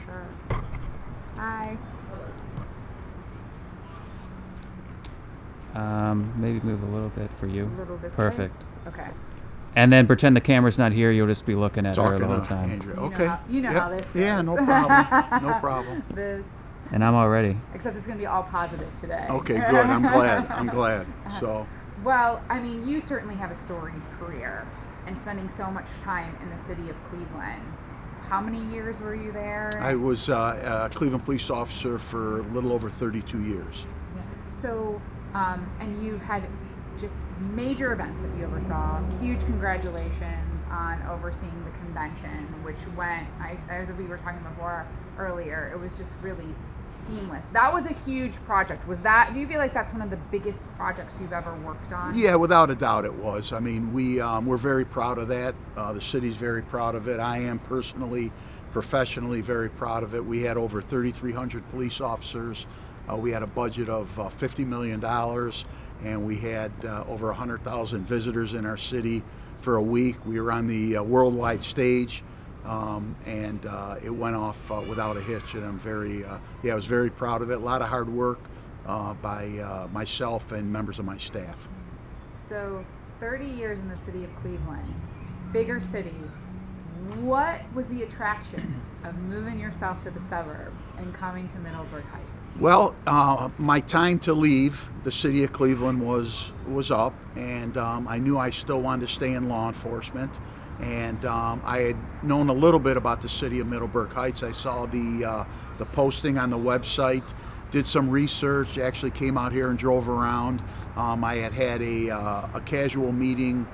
Sure. Hi. Maybe move a little bit for you. A little this way? Perfect. Okay. And then pretend the camera's not here. You'll just be looking at her Talking the whole to time. Andrea. You know Okay. you know Yep. how this goes. Yeah, no problem. No problem. This, And I'm all ready. except it's going to be all positive today. Okay, good. I'm glad. I'm glad. So, Well, I mean, you certainly have a storied career and spending so much time in the city of Cleveland. How many years were you there? I was a Cleveland police officer for a little over 32 years. So, and you've had just major events that you oversaw. Huge congratulations on overseeing the convention, which went, as we were talking before earlier, it was just really seamless. That was a huge project. Do you feel like that's one of the biggest projects you've ever worked on? Yeah, without a doubt it was. I mean, we're very proud of that. The city's very proud of it. I am personally, professionally very proud of it. We had over 3,300 police officers. We had a budget of $50 million, and we had over 100,000 visitors in our city for a week. We were on the worldwide stage, and it went off without a hitch, and I was very proud of it. A lot of hard work by myself and members of my staff. So, 30 years in the city of Cleveland, bigger city. What was the attraction of moving yourself to the suburbs and coming to Middleburg Heights? Well, my time to leave the city of Cleveland was up, and I knew I still wanted to stay in law enforcement. And I had known a little bit about the city of Middleburg Heights. I saw the posting on the website, did some research, actually came out here and drove around. I had a casual meeting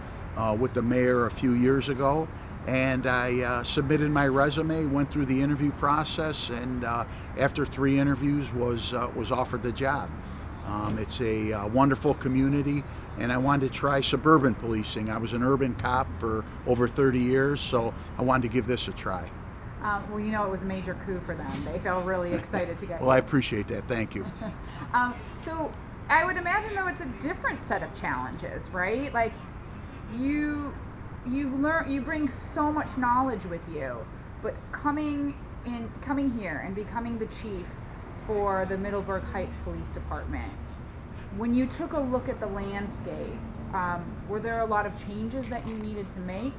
with the mayor a few years ago, and I submitted my resume, went through the interview process, and after 3 interviews was offered the job. It's a wonderful community, and I wanted to try suburban policing. I was an urban cop for over 30 years, so I wanted to give this a try. Well, you know, it was a major coup for them. They felt really excited to get Well, I appreciate that. Thank you. So I would imagine, though, it's a different set of challenges, right? Like, you bring so much knowledge with you, but coming here and becoming the chief for the Middleburg Heights Police Department, when you took a look at the landscape, were there a lot of changes that you needed to make?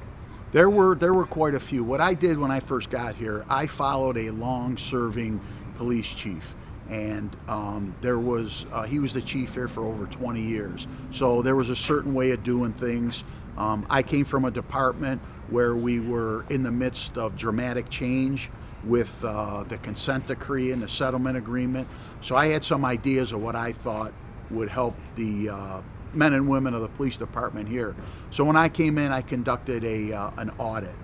There were quite a few. What I did when I first got here, I followed a long-serving police chief, and he was the chief here for over 20 years. So there was a certain way of doing things. I came from a department where we were in the midst of dramatic change with the consent decree and the settlement agreement. So I had some ideas of what I thought would help the men and women of the police department here. So when I came in, I conducted an audit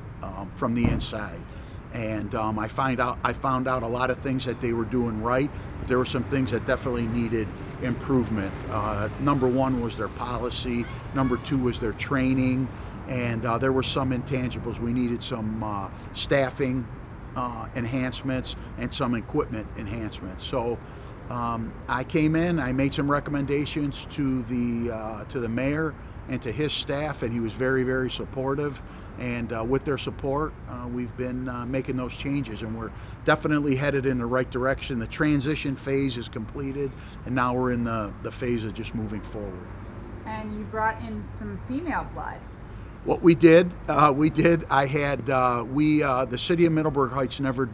from the inside, and I found out a lot of things that they were doing right, but there were some things that definitely needed improvement. Number 1 was their policy. Number 2 was their training, and there were some intangibles. We needed some staffing enhancements and some equipment enhancements. So I came in, I made some recommendations to the mayor and to his staff, and he was very, very supportive. And with their support, we've been making those changes, and we're definitely headed in the right direction. The transition phase is completed, and now we're in the phase of just moving forward. And you brought in some female blood. What we did, I had, the city of Middleburg Heights never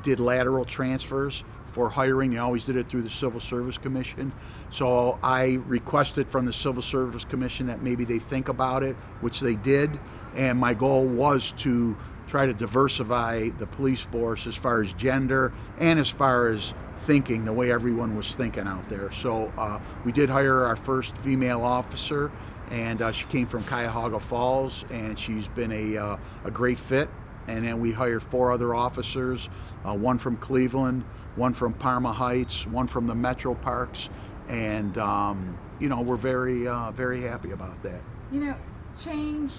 did lateral transfers for hiring. They always did it through the Civil Service Commission. So I requested from the Civil Service Commission that maybe they think about it, which they did. And my goal was to try to diversify the police force as far as gender and as far as thinking, the way everyone was thinking out there. So we did hire our first female officer, and she came from Cuyahoga Falls, and she's been a great fit. And then we hired 4 other officers, 1 from Cleveland, 1 from Parma Heights, 1 from the Metro Parks, and we're very happy about that. You know, change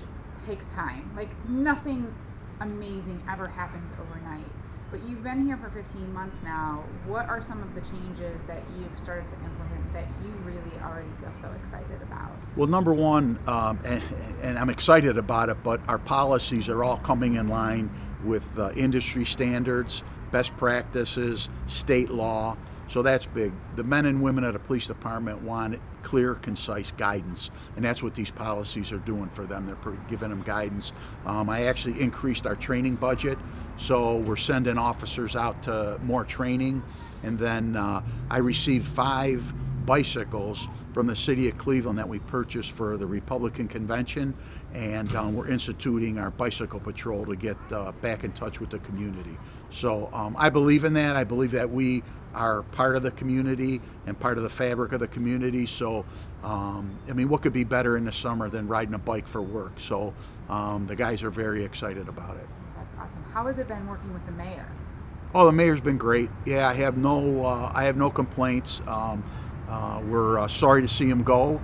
takes time. Like, nothing amazing ever happens overnight. But you've been here for 15 months now. What are some of the changes that you've started to implement that you really already feel so excited about? Well, number 1, and I'm excited about it, but our policies are all coming in line with industry standards. best practices, state law. So that's big. The men and women of the police department want clear, concise guidance, and that's what these policies are doing for them. They're giving them guidance. I actually increased our training budget, so we're sending officers out to more training. And then I received 5 bicycles from the city of Cleveland that we purchased for the Republican convention, and we're instituting our bicycle patrol to get back in touch with the community. So I believe in that. I believe that we are part of the community and part of the fabric of the community. So I mean, what could be better in the summer than riding a bike for work? So the guys are very excited about it. That's awesome. How has it been working with the mayor? Oh, the mayor's been great. Yeah, I have no complaints. We're sorry to see him go.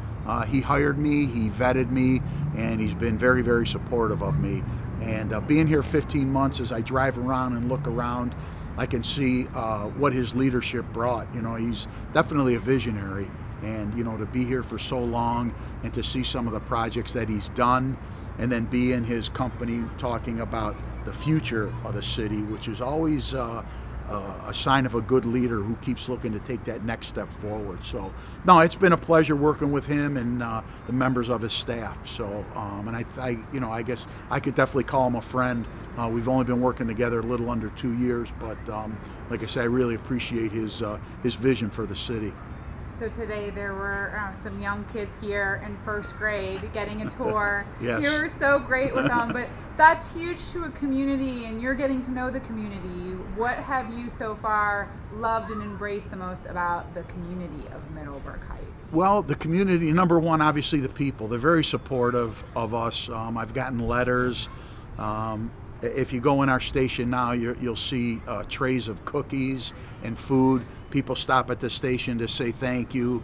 He hired me, he vetted me, and he's been very, very supportive of me. And being here 15 months, as I drive around and look around, I can see what his leadership brought. You know, he's definitely a visionary. And, you know, to be here for so long and to see some of the projects that he's done, and then be in his company talking about the future of the city, which is always a sign of a good leader who keeps looking to take that next step forward. So, no, it's been a pleasure working with him and the members of his staff. So, and I guess I could definitely call him a friend. We've only been working together a little under 2 years, but like I said, I really appreciate his vision for the city. So today there were some young kids here in first grade getting a tour. Yes. You were so great with them, but that's huge to a community, and you're getting to know the community. What have you so far loved and embraced the most about the community of Middleburg Heights? Well, the community, number one, obviously the people. They're very supportive of us. I've gotten letters. If you go in our station now, you'll see trays of cookies and food. People stop at the station to say thank you.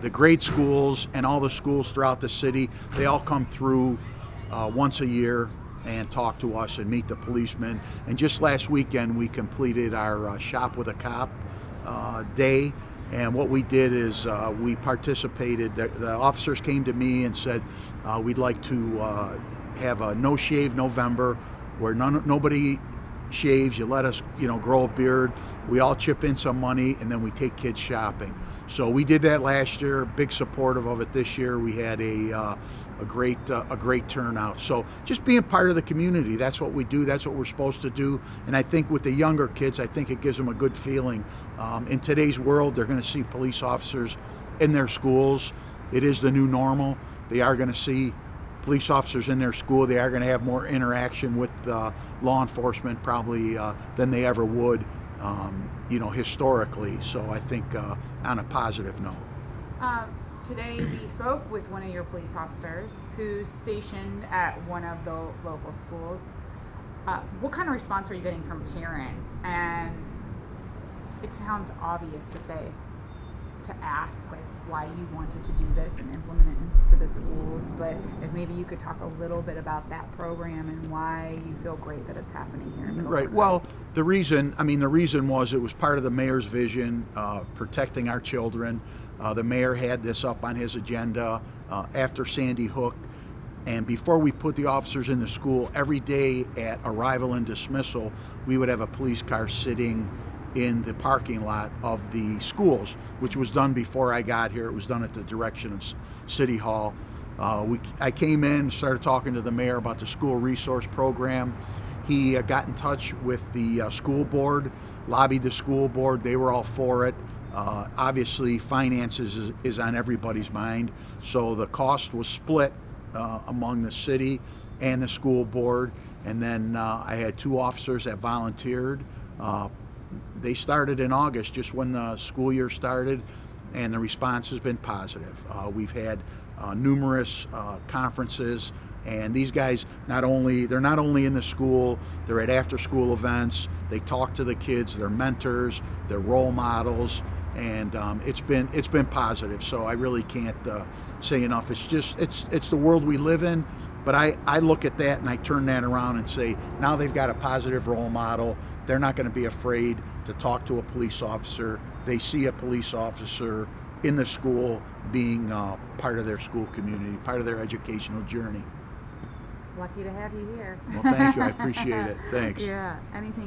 The grade schools and all the schools throughout the city, they all come through once a year and talk to us and meet the policemen. And just last weekend, we completed our Shop with a Cop day. And what we did is we participated. The officers came to me and said, we'd like to have a No Shave November, where nobody shaves. You let us, grow a beard. We all chip in some money, and then we take kids shopping. So we did that last year. Big supportive of it this year. We had a great turnout. So just being part of the community, that's what we do. That's what we're supposed to do. And I think with the younger kids, I think it gives them a good feeling. In today's world, they're going to see police officers in their schools. It is the new normal. They are going to see police officers in their school. They are going to have more interaction with law enforcement probably than they ever would, historically. So I think on a positive note. Today we spoke with one of your police officers who's stationed at one of the local schools. What kind of response are you getting from parents? And it sounds obvious to ask like why you wanted to do this and implement it into the schools, but if maybe you could talk a little bit about that program and why you feel great that it's happening here in Middleburg. Right. Well, the reason was it was part of the mayor's vision, protecting our children. The mayor had this up on his agenda after Sandy Hook, and before we put the officers in the school, every day at arrival and dismissal, we would have a police car sitting in the parking lot of the schools, which was done before I got here. It was done at the direction of City Hall. I came in, started talking to the mayor about the school resource program. He got in touch with the school board, lobbied the school board. They were all for it. Obviously, finances is on everybody's mind, so the cost was split among the city and the school board. And then I had 2 officers that volunteered. They started in August, just when the school year started, and the response has been positive. We've had numerous conferences, and these guys they're not only in the school, they're at after-school events. They talk to the kids, they're mentors, they're role models, and it's been positive. So I really can't say enough. It's the world we live in. But I look at that and I turn that around and say, now they've got a positive role model. They're not going to be afraid to talk to a police officer. They see a police officer in the school being part of their school community, part of their educational journey. Lucky to have you here. Well, thank you. I appreciate it. Thanks. Yeah. Anything